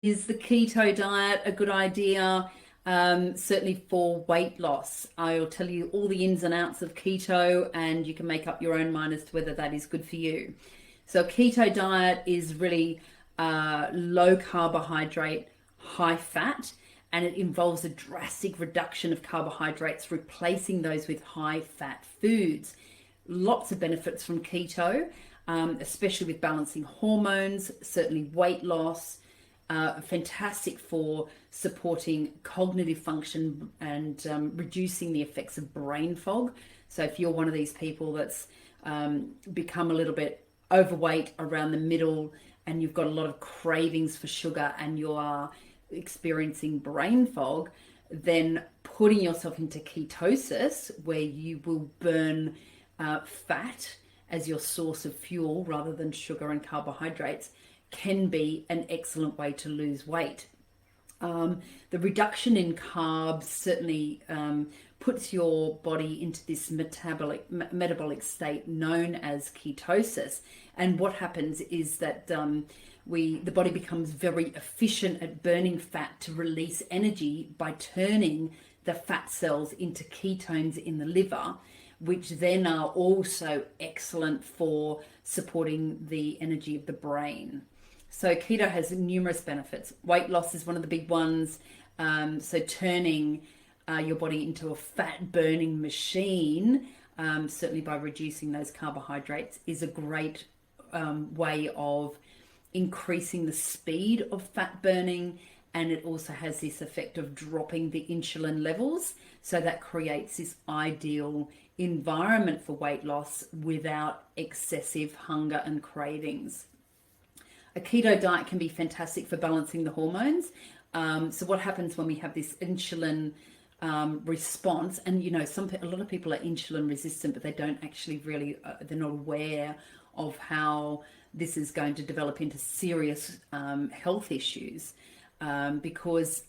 Is the keto diet a good idea? Certainly for weight loss. I'll tell you all the ins and outs of keto, and you can make up your own mind as to whether that is good for you. So, a keto diet is really low carbohydrate, high fat, and it involves a drastic reduction of carbohydrates, replacing those with high fat foods. Lots of benefits from keto, especially with balancing hormones, certainly weight loss. Fantastic for supporting cognitive function and reducing the effects of brain fog. So if you're one of these people that's become a little bit overweight around the middle and you've got a lot of cravings for sugar and you are experiencing brain fog, then putting yourself into ketosis, where you will burn fat as your source of fuel rather than sugar and carbohydrates, can be an excellent way to lose weight. The reduction in carbs certainly puts your body into this metabolic state known as ketosis. And what happens is that the body becomes very efficient at burning fat to release energy by turning the fat cells into ketones in the liver, which then are also excellent for supporting the energy of the brain. So keto has numerous benefits. Weight loss is one of the big ones. So turning your body into a fat burning machine, certainly by reducing those carbohydrates, is a great way of increasing the speed of fat burning. And it also has this effect of dropping the insulin levels. So that creates this ideal environment for weight loss without excessive hunger and cravings. A keto diet can be fantastic for balancing the hormones. So what happens when we have this insulin response? And a lot of people are insulin resistant, but they don't actually really, they're not aware of how this is going to develop into serious health issues, because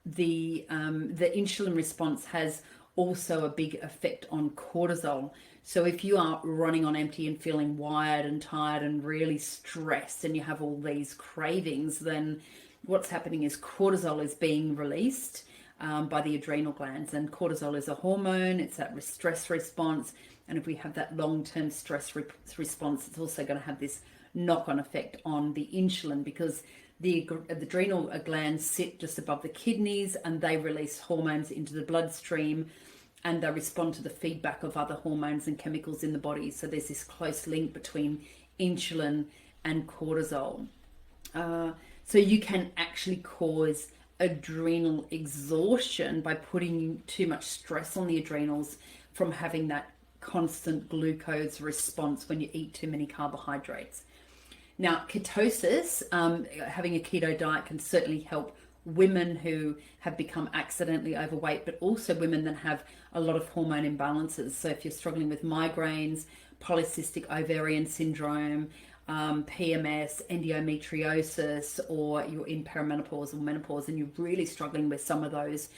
the insulin response has also a big effect on cortisol. So if you are running on empty and feeling wired and tired and really stressed and you have all these cravings, then what's happening is cortisol is being released by the adrenal glands. And cortisol is a hormone, it's that stress response. And if we have that long-term stress response, it's also going to have this knock-on effect on the insulin, because the adrenal glands sit just above the kidneys and they release hormones into the bloodstream, and they respond to the feedback of other hormones and chemicals in the body. So there's this close link between insulin and cortisol. So you can actually cause adrenal exhaustion by putting too much stress on the adrenals from having that constant glucose response when you eat too many carbohydrates. Now, ketosis, having a keto diet can certainly help women who have become accidentally overweight, but also women that have a lot of hormone imbalances. So if you're struggling with migraines, polycystic ovarian syndrome, PMS, endometriosis, or you're in perimenopause or menopause and you're really struggling with some of those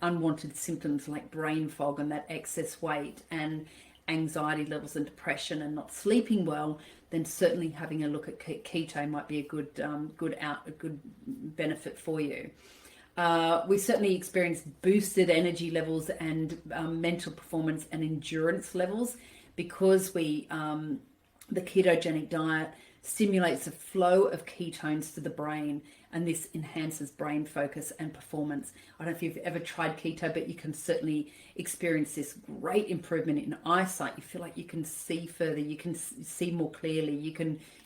unwanted symptoms like brain fog and that excess weight and anxiety levels and depression and not sleeping well, then certainly having a look at keto might be a good benefit for you. We certainly experience boosted energy levels and mental performance and endurance levels, because the ketogenic diet stimulates the flow of ketones to the brain, and this enhances brain focus and performance. I don't know if you've ever tried keto, but you can certainly experience this great improvement in eyesight. You feel like you can see further, you can see more clearly,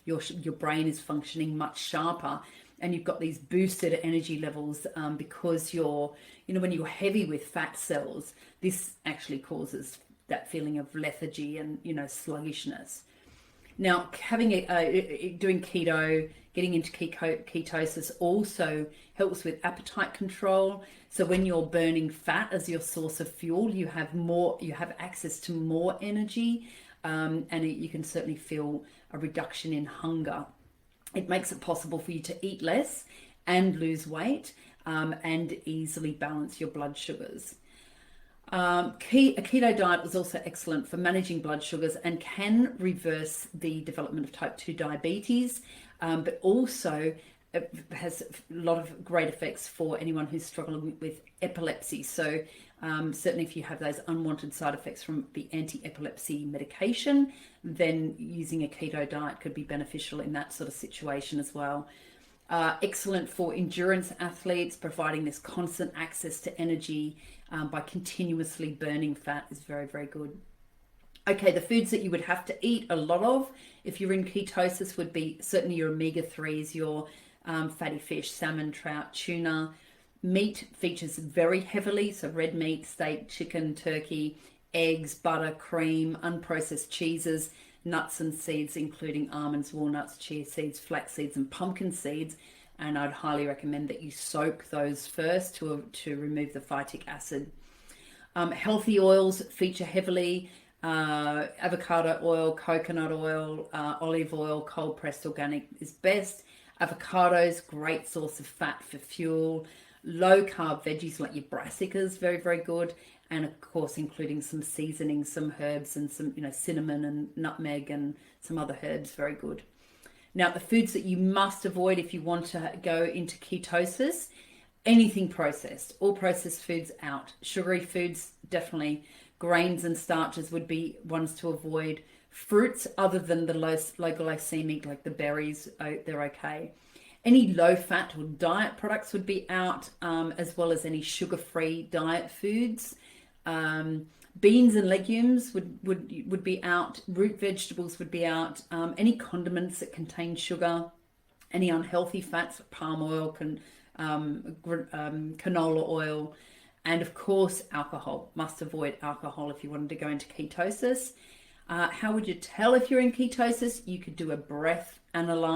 your brain is functioning much sharper, and you've got these boosted energy levels because when you're heavy with fat cells, this actually causes that feeling of lethargy and sluggishness. Now, doing keto, getting into ketosis also helps with appetite control. So when you're burning fat as your source of fuel, you have access to more energy, and you can certainly feel a reduction in hunger. It makes it possible for you to eat less and lose weight, and easily balance your blood sugars. A keto diet is also excellent for managing blood sugars and can reverse the development of type 2 diabetes, but also has a lot of great effects for anyone who's struggling with epilepsy. So certainly if you have those unwanted side effects from the anti-epilepsy medication, then using a keto diet could be beneficial in that sort of situation as well. Excellent for endurance athletes, providing this constant access to energy by continuously burning fat is very, very good. Okay, the foods that you would have to eat a lot of if you're in ketosis would be certainly your omega-3s, your fatty fish, salmon, trout, tuna. Meat features very heavily, so red meat, steak, chicken, turkey, eggs, butter, cream, unprocessed cheeses, nuts and seeds, including almonds, walnuts, chia seeds, flax seeds, and pumpkin seeds. And I'd highly recommend that you soak those first to remove the phytic acid. Healthy oils feature heavily. Avocado oil, coconut oil, olive oil, cold pressed organic is best. Avocados, great source of fat for fuel. Low carb veggies like your brassicas, very, very good. And of course, including some seasoning, some herbs and some, cinnamon and nutmeg and some other herbs, very good. Now, the foods that you must avoid if you want to go into ketosis, anything processed, all processed foods out. Sugary foods, definitely. Grains and starches would be ones to avoid. Fruits other than the low glycemic, like the berries, they're okay. Any low-fat or diet products would be out, as well as any sugar-free diet foods. Beans and legumes would be out. Root vegetables would be out. Any condiments that contain sugar. Any unhealthy fats, palm oil, canola oil. And of course, alcohol. Must avoid alcohol if you wanted to go into ketosis. How would you tell if you're in ketosis? You could do a breath analysis.